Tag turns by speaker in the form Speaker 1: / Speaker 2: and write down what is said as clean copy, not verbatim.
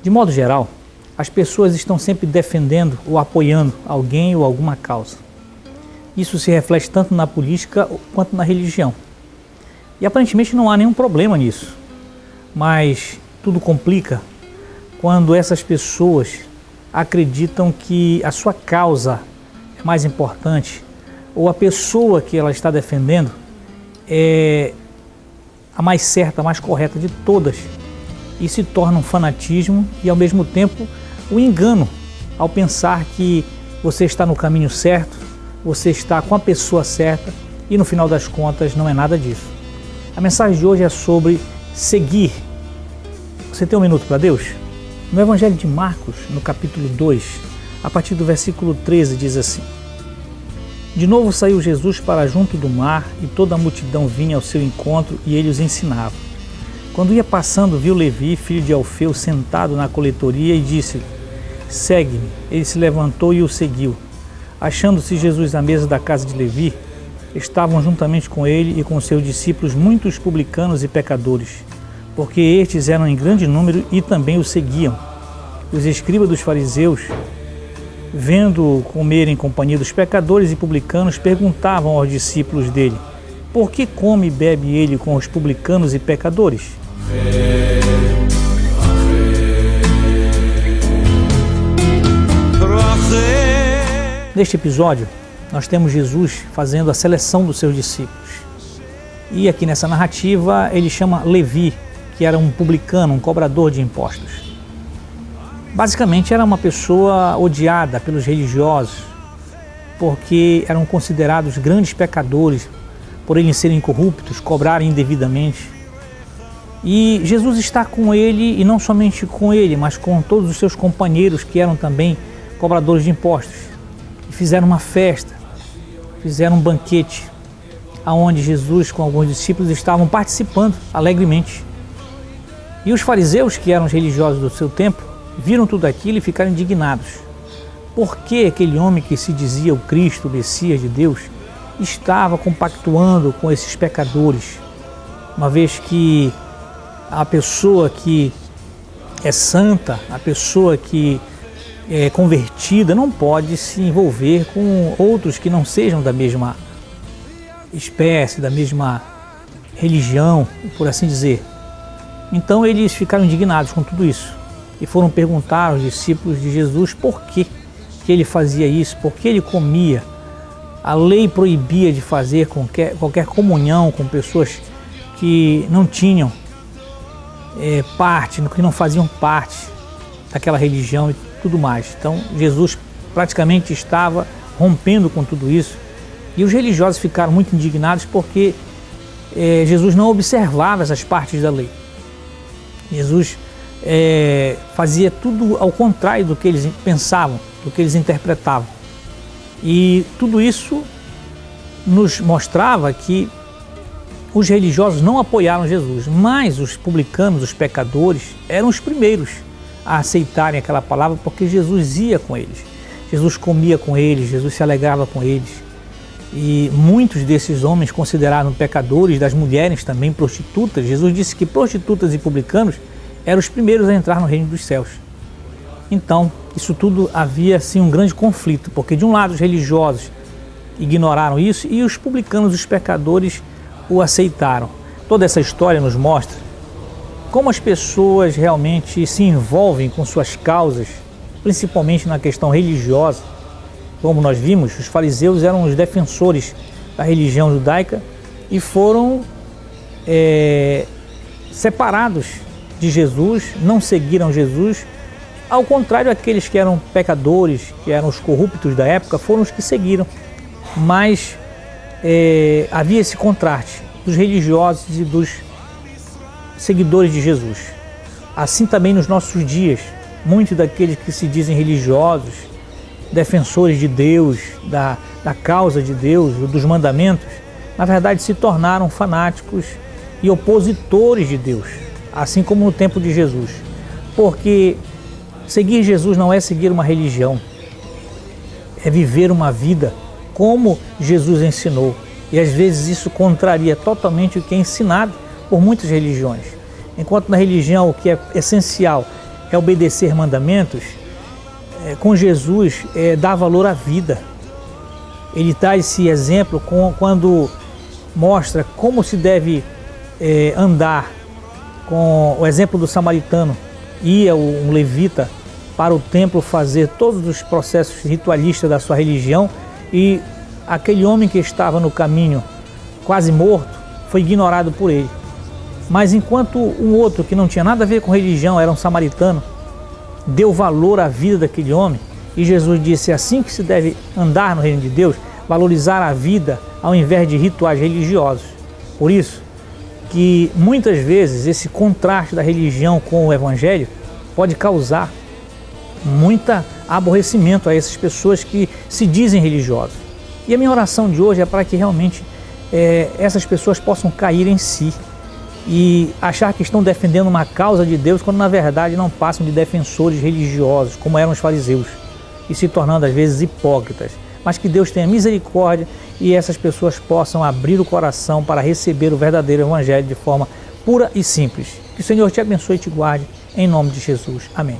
Speaker 1: De modo geral, as pessoas estão sempre defendendo ou apoiando alguém ou alguma causa. Isso se reflete tanto na política quanto na religião. E aparentemente não há nenhum problema nisso. Mas tudo complica quando essas pessoas acreditam que a sua causa é mais importante ou a pessoa que ela está defendendo é a mais certa, a mais correta de todas. E se torna um fanatismo e ao mesmo tempo um engano ao pensar que você está no caminho certo, você está com a pessoa certa e no final das contas não é nada disso. A mensagem de hoje é sobre seguir. Você tem um minuto para Deus? No Evangelho de Marcos, no capítulo 2, a partir do versículo 13, diz assim: De novo saiu Jesus para junto do mar e toda a multidão vinha ao seu encontro e ele os ensinava. Quando ia passando, viu Levi, filho de Alfeu, sentado na coletoria e disse-lhe: Segue-me. Ele se levantou e o seguiu. Achando-se Jesus à mesa da casa de Levi, estavam juntamente com ele e com seus discípulos muitos publicanos e pecadores, porque estes eram em grande número e também o seguiam. Os escribas dos fariseus, vendo-o comer em companhia dos pecadores e publicanos, perguntavam aos discípulos dele: Por que come e bebe ele com os publicanos e pecadores? Neste episódio, nós temos Jesus fazendo a seleção dos seus discípulos. E aqui nessa narrativa, ele chama Levi, que era um publicano, um cobrador de impostos. Basicamente, era uma pessoa odiada pelos religiosos, porque eram considerados grandes pecadores, por eles serem corruptos, cobrarem indevidamente. E Jesus está com ele, e não somente com ele, mas com todos os seus companheiros, que eram também cobradores de impostos. E fizeram uma festa, fizeram um banquete, onde Jesus com alguns discípulos estavam participando alegremente. E os fariseus, que eram os religiosos do seu tempo, viram tudo aquilo e ficaram indignados. Por que aquele homem que se dizia o Cristo, o Messias de Deus, estava compactuando com esses pecadores, uma vez que a pessoa que é santa, a pessoa que é convertida, não pode se envolver com outros que não sejam da mesma espécie, da mesma religião, por assim dizer. Então eles ficaram indignados com tudo isso e foram perguntar aos discípulos de Jesus por que ele fazia isso, por que ele comia. A lei proibia de fazer qualquer comunhão com pessoas que não tinham parte, que não faziam parte daquela religião e tudo mais. Então Jesus praticamente estava rompendo com tudo isso e os religiosos ficaram muito indignados porque Jesus não observava essas partes da lei. Jesus fazia tudo ao contrário do que eles pensavam, do que eles interpretavam. E tudo isso nos mostrava que os religiosos não apoiaram Jesus, mas os publicanos, os pecadores, eram os primeiros a aceitarem aquela palavra, porque Jesus ia com eles, Jesus comia com eles, Jesus se alegrava com eles. E muitos desses homens consideraram pecadores, das mulheres também prostitutas. Jesus disse que prostitutas e publicanos eram os primeiros a entrar no reino dos céus. Então, isso tudo havia assim um grande conflito, porque de um lado os religiosos ignoraram isso e os publicanos, os pecadores, o aceitaram. Toda essa história nos mostra como as pessoas realmente se envolvem com suas causas, principalmente na questão religiosa. Como nós vimos, os fariseus eram os defensores da religião judaica e foram separados de Jesus, não seguiram Jesus. Ao contrário, aqueles que eram pecadores, que eram os corruptos da época, foram os que seguiram. Mas havia esse contraste dos religiosos e dos seguidores de Jesus. Assim também nos nossos dias, muitos daqueles que se dizem religiosos, defensores de Deus, da causa de Deus, dos mandamentos, na verdade se tornaram fanáticos e opositores de Deus, assim como no tempo de Jesus. Porque seguir Jesus não é seguir uma religião, é viver uma vida como Jesus ensinou. E às vezes isso contraria totalmente o que é ensinado por muitas religiões. Enquanto na religião o que é essencial é obedecer mandamentos, com Jesus dá valor à vida. Ele dá esse exemplo quando mostra como se deve andar, com o exemplo do samaritano. Ia um levita para o templo fazer todos os processos ritualistas da sua religião, e aquele homem que estava no caminho, quase morto, foi ignorado por ele. Mas enquanto um outro que não tinha nada a ver com religião, era um samaritano, deu valor à vida daquele homem, e Jesus disse: é assim que se deve andar no reino de Deus, valorizar a vida ao invés de rituais religiosos. Por isso que muitas vezes esse contraste da religião com o evangelho pode causar muito aborrecimento a essas pessoas que se dizem religiosas. E a minha oração de hoje é para que realmente essas pessoas possam cair em si e achar que estão defendendo uma causa de Deus, quando na verdade não passam de defensores religiosos, como eram os fariseus, e se tornando às vezes hipócritas. Mas que Deus tenha misericórdia e essas pessoas possam abrir o coração para receber o verdadeiro evangelho de forma pura e simples. Que o Senhor te abençoe e te guarde, em nome de Jesus. Amém.